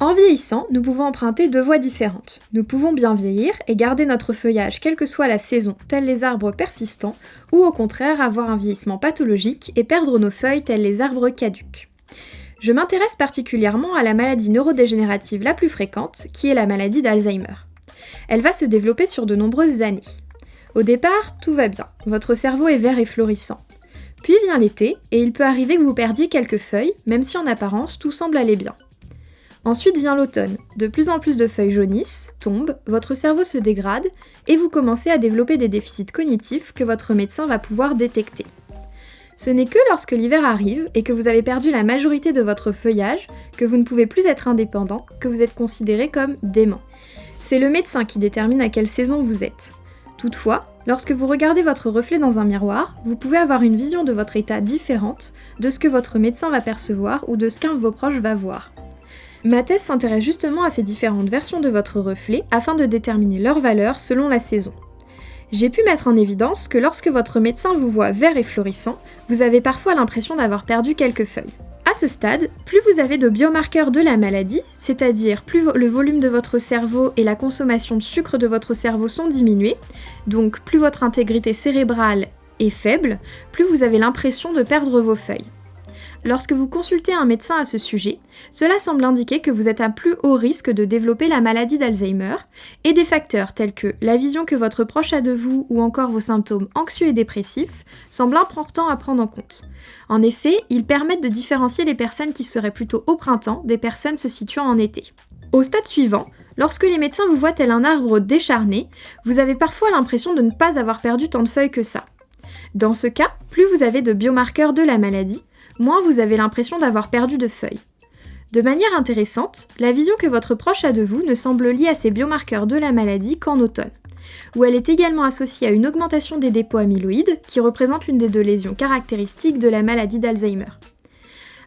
En vieillissant, nous pouvons emprunter deux voies différentes. Nous pouvons bien vieillir et garder notre feuillage quelle que soit la saison, tels les arbres persistants, ou au contraire avoir un vieillissement pathologique et perdre nos feuilles tels les arbres caducs. Je m'intéresse particulièrement à la maladie neurodégénérative la plus fréquente, qui est la maladie d'Alzheimer. Elle va se développer sur de nombreuses années. Au départ, tout va bien, votre cerveau est vert et florissant. Puis vient l'été, et il peut arriver que vous perdiez quelques feuilles, même si en apparence tout semble aller bien. Ensuite vient l'automne, de plus en plus de feuilles jaunissent, tombent, votre cerveau se dégrade, et vous commencez à développer des déficits cognitifs que votre médecin va pouvoir détecter. Ce n'est que lorsque l'hiver arrive et que vous avez perdu la majorité de votre feuillage, que vous ne pouvez plus être indépendant, que vous êtes considéré comme dément. C'est le médecin qui détermine à quelle saison vous êtes. Toutefois, lorsque vous regardez votre reflet dans un miroir, vous pouvez avoir une vision de votre état différente de ce que votre médecin va percevoir ou de ce qu'un de vos proches va voir. Ma thèse s'intéresse justement à ces différentes versions de votre reflet afin de déterminer leur valeur selon la saison. J'ai pu mettre en évidence que lorsque votre médecin vous voit vert et florissant, vous avez parfois l'impression d'avoir perdu quelques feuilles. À ce stade, plus vous avez de biomarqueurs de la maladie, c'est-à-dire plus le volume de votre cerveau et la consommation de sucre de votre cerveau sont diminués, donc plus votre intégrité cérébrale est faible, plus vous avez l'impression de perdre vos feuilles. Lorsque vous consultez un médecin à ce sujet, cela semble indiquer que vous êtes à plus haut risque de développer la maladie d'Alzheimer, et des facteurs tels que la vision que votre proche a de vous ou encore vos symptômes anxieux et dépressifs semblent importants à prendre en compte. En effet, ils permettent de différencier les personnes qui seraient plutôt au printemps des personnes se situant en été. Au stade suivant, lorsque les médecins vous voient tel un arbre décharné, vous avez parfois l'impression de ne pas avoir perdu tant de feuilles que ça. Dans ce cas, plus vous avez de biomarqueurs de la maladie, moins vous avez l'impression d'avoir perdu de feuilles. De manière intéressante, la vision que votre proche a de vous ne semble liée à ces biomarqueurs de la maladie qu'en automne, où elle est également associée à une augmentation des dépôts amyloïdes, qui représente l'une des deux lésions caractéristiques de la maladie d'Alzheimer.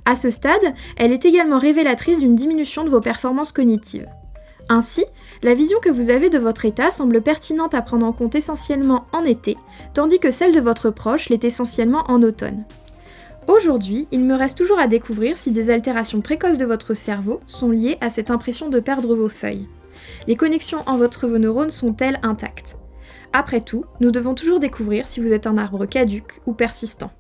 À ce stade, elle est également révélatrice d'une diminution de vos performances cognitives. Ainsi, la vision que vous avez de votre état semble pertinente à prendre en compte essentiellement en été, tandis que celle de votre proche l'est essentiellement en automne. Aujourd'hui, il me reste toujours à découvrir si des altérations précoces de votre cerveau sont liées à cette impression de perdre vos feuilles. Les connexions entre vos neurones sont-elles intactes ? Après tout, nous devons toujours découvrir si vous êtes un arbre caduc ou persistant.